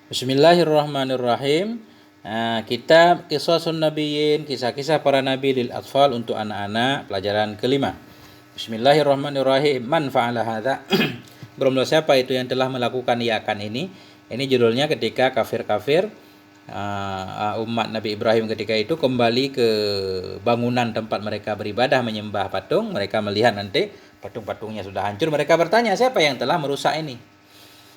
Bismillahirrahmanirrahim. Kitab Qisasun Nabiyyin, kisah-kisah para nabi lil atfal untuk anak-anak, pelajaran kelima. Bismillahirrahmanirrahim. Man fa'ala hadza? Bermula siapa itu yang telah melakukan iakan ini? Ini judulnya ketika kafir-kafir umat Nabi Ibrahim ketika itu kembali ke bangunan tempat mereka beribadah menyembah patung. Mereka melihat nanti patung-patungnya sudah hancur. Mereka bertanya, siapa yang telah merusak ini?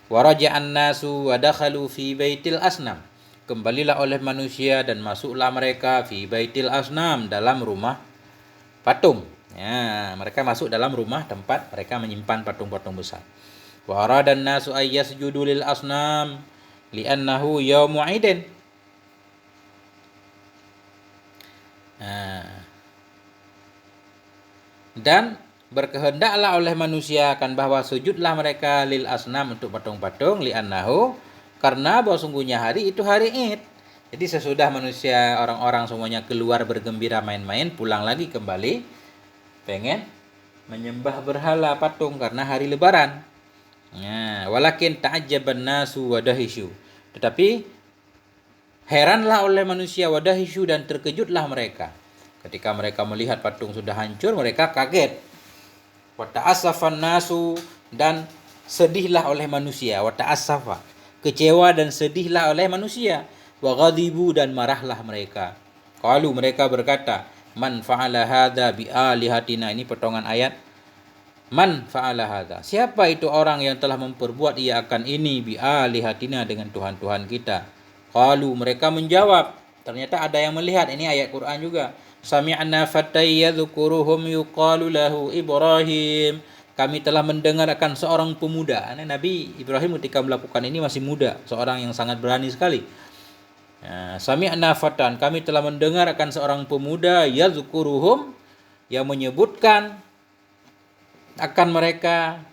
Waraja'an nasu wa dakhalu fi baitil asnam. Kembalilah oleh manusia dan masuklah mereka fi baitil asnam, dalam rumah patung. Ya, mereka masuk dalam rumah tempat mereka menyimpan patung-patung besar. Wa aradan nasu ay yasjudu lil asnam li'annahu yaumu 'idin. Dan berkehendaklah oleh manusia akan bahwa sujudlah mereka lil asnam untuk patung-patung li'annahu, karena bahwa sungguhnya hari itu hari Id. Jadi sesudah manusia orang-orang semuanya keluar bergembira main-main, pulang lagi kembali pengen menyembah berhala patung karena hari lebaran. Walakin ta'ajjaban nasu wadahisyu. Tetapi heranlah oleh manusia wadahisyu, dan terkejutlah mereka. Ketika mereka melihat patung sudah hancur, mereka kaget. Wa ta'assafan nasu, dan sedihlah oleh manusia. Wa ta'assafa, kecewa dan sedihlah oleh manusia. Wa ghadibu, dan marahlah mereka. Qalu, mereka berkata, man fa'ala hadza bi alihatina. Ini potongan ayat. Man fa'ala hadza, siapa itu orang yang telah memperbuat ia akan ini bi alihatina, dengan Tuhan-Tuhan kita. Qalu, mereka menjawab, ternyata ada yang melihat, ini ayat Quran juga. Sami'na fatay yadhkuruhum yuqalu lahu Ibrahim. Kami telah mendengar akan seorang pemuda. Nabi Ibrahim ketika melakukan ini masih muda, seorang yang sangat berani sekali. Sami'na fatan, kami telah mendengar akan seorang pemuda yadhkuruhum, yang menyebutkan akan mereka,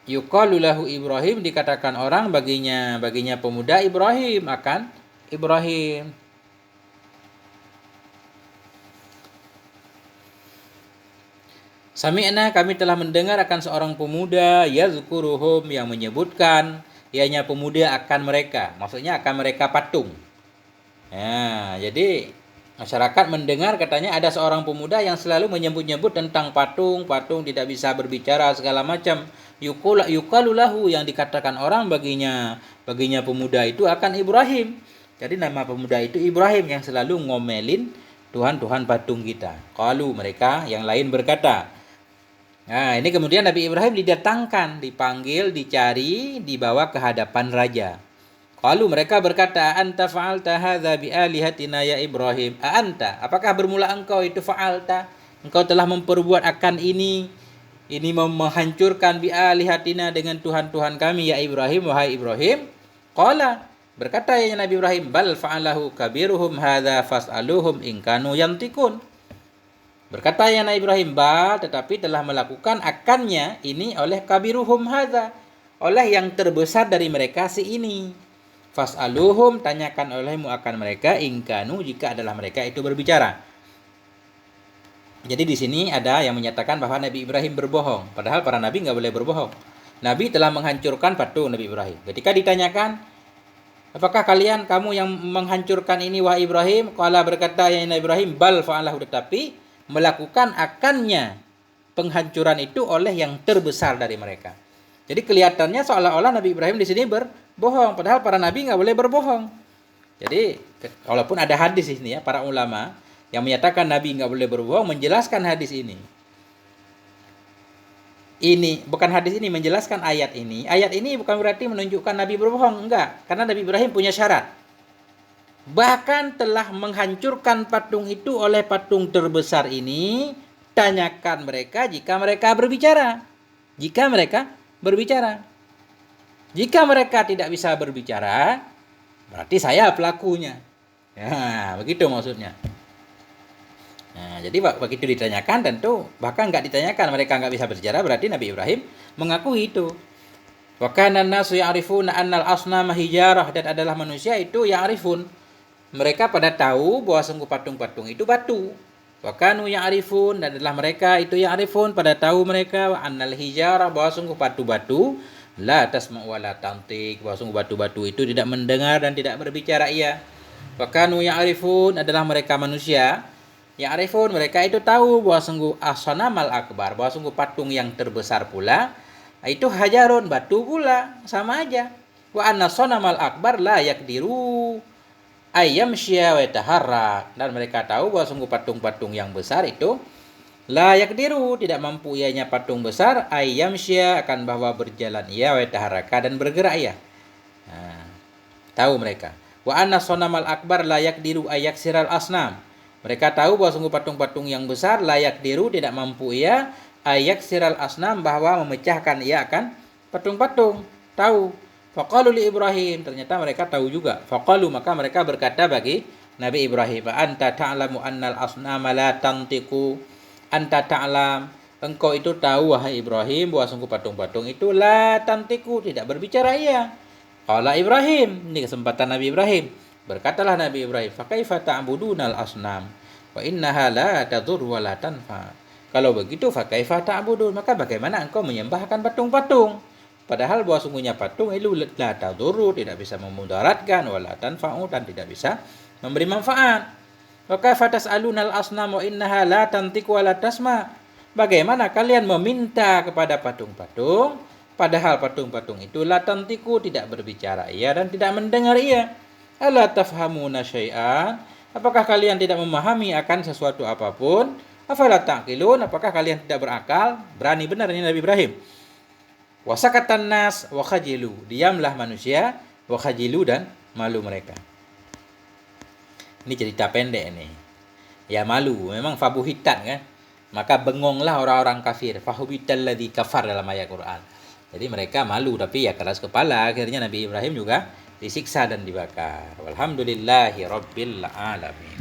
yuqalu lahu Ibrahim, dikatakan orang baginya pemuda Ibrahim, akan Ibrahim. Sami'na, kami telah mendengar akan seorang pemuda yazkuruhum, yang menyebutkan ianya pemuda akan mereka, maksudnya akan mereka patung. Jadi masyarakat mendengar katanya ada seorang pemuda yang selalu menyebut-nyebut tentang patung tidak bisa berbicara segala macam. Yuqalu lahu, yang dikatakan orang baginya pemuda itu akan Ibrahim. Jadi nama pemuda itu Ibrahim, yang selalu ngomelin Tuhan patung kita. Qalu, mereka yang lain berkata. Ini kemudian Nabi Ibrahim didatangkan, dipanggil, dicari, dibawa ke hadapan raja. Qalu, mereka berkata, anta fa'alta hadza bi alihatina ya Ibrahim. Anta, apakah bermula engkau itu fa'alta? Engkau telah memperbuat akan ini menghancurkan bi alihatina, dengan Tuhan-Tuhan kami ya Ibrahim, wahai Ibrahim. Qala, berkata ya Nabi Ibrahim, bal fa'alahu kabiruhum hadza fas'aluhum in kanu yantikun. Berkata ya Nabi Ibrahim, tetapi telah melakukan akannya ini oleh kabiruhum hadza, oleh yang terbesar dari mereka si ini. Fas'aluhum, tanyakan olehmu akan mereka, in kanu, jika adalah mereka itu berbicara. Jadi di sini ada yang menyatakan bahwa Nabi Ibrahim berbohong, padahal para nabi nggak boleh berbohong. Nabi telah menghancurkan patung Nabi Ibrahim. Ketika ditanyakan, apakah kamu yang menghancurkan ini wahai Ibrahim? Qala, berkata ya Nabi Ibrahim, bal fa'alahu, tetapi melakukan akannya penghancuran itu oleh yang terbesar dari mereka. Jadi kelihatannya seolah-olah Nabi Ibrahim di sini berbohong, padahal para nabi nggak boleh berbohong. Jadi walaupun ada hadis ini ya, para ulama yang menyatakan Nabi nggak boleh berbohong menjelaskan hadis ini. Ini bukan hadis ini, menjelaskan ayat ini. Ayat ini bukan berarti menunjukkan Nabi berbohong, enggak. Karena Nabi Ibrahim punya syarat. Bahkan telah menghancurkan patung itu oleh patung terbesar ini. Tanyakan mereka jika mereka berbicara. Jika mereka tidak bisa berbicara, berarti saya pelakunya. Begitu maksudnya. Jadi begitu ditanyakan, tentu bahkan nggak ditanyakan, mereka nggak bisa berbicara, berarti Nabi Ibrahim mengakui itu. Wa kana an-nasu ya'rifuna annal asnama hijarah, dan adalah manusia itu ya'rifun, mereka pada tahu bahwa sungguh patung-patung itu batu. Wa kanu ya'rifun, dan adalah mereka itu ya'rifun pada tahu mereka annal hijara bahwa sungguh batu-batu la tasma'u wa la tantiq, bahwa sungguh batu-batu itu tidak mendengar dan tidak berbicara ia. Wa kanu ya'rifun adalah mereka manusia, ya'rifun mereka itu tahu bahwa sungguh as-sanamal akbar, bahwa sungguh patung yang terbesar pula itu hajarun, batu pula, sama aja. Wa anna sanamal akbar la yakdiru ayam syia wa taharrak, dan mereka tahu bahwa sungguh patung-patung yang besar itu layak diru tidak mampu ianya patung besar ayam syia akan bahwa berjalan ia wa taharraka dan bergerak ia. Nah, tahu mereka. Wa anna sonamal akbar layak diru ayak siral asnam, mereka tahu bahwa sungguh patung-patung yang besar layak diru tidak mampu ia ayak siral asnam bahwa memecahkan ia akan patung-patung. Tahu. Faqalu li Ibrahim, ternyata mereka tahu juga. Faqalu, maka mereka berkata bagi Nabi Ibrahim, anta ta'lamu annal asnama la tantiqu, anta ta'lam, engkau itu tahu wahai Ibrahim bahwa sungguh patung-patung itu la tantiqu tidak berbicara ia. Qala Ibrahim, ini kesempatan Nabi Ibrahim. Berkatalah Nabi Ibrahim, fa kaifa ta'budunal asnam wa innaha la tadur wa la tanfa. Kalau begitu fa kaifa ta'budun, maka bagaimana engkau menyembahkan patung-patung? Padahal bahwa sungguhnya patung itu la tadurru, tidak bisa memudaratkan, wala tanfa'u, dan tidak bisa memberi manfaat. Wa kaifa tas'alunal asnam wa innaha la tantiqu wa la tasma. Bagaimana kalian meminta kepada patung-patung padahal patung-patung itu la tantiqu tidak berbicara ia dan tidak mendengar ia. Ala tafhamuna syai'an? Apakah kalian tidak memahami akan sesuatu apapun? Afala taqilun? Apakah kalian tidak berakal? Berani benar ini Nabi Ibrahim. Wasakatan nas wa khajilu, diamlah manusia, wa khajilu, dan malu mereka. Ini cerita pendek ini. Ya malu, memang fabuhitan kan. Maka bengonglah orang-orang kafir. Fahubital ladzi kafar dalam ayat Quran. Jadi mereka malu tapi ya keras kepala, akhirnya Nabi Ibrahim juga disiksa dan dibakar. Walhamdulillahi rabbil alamin.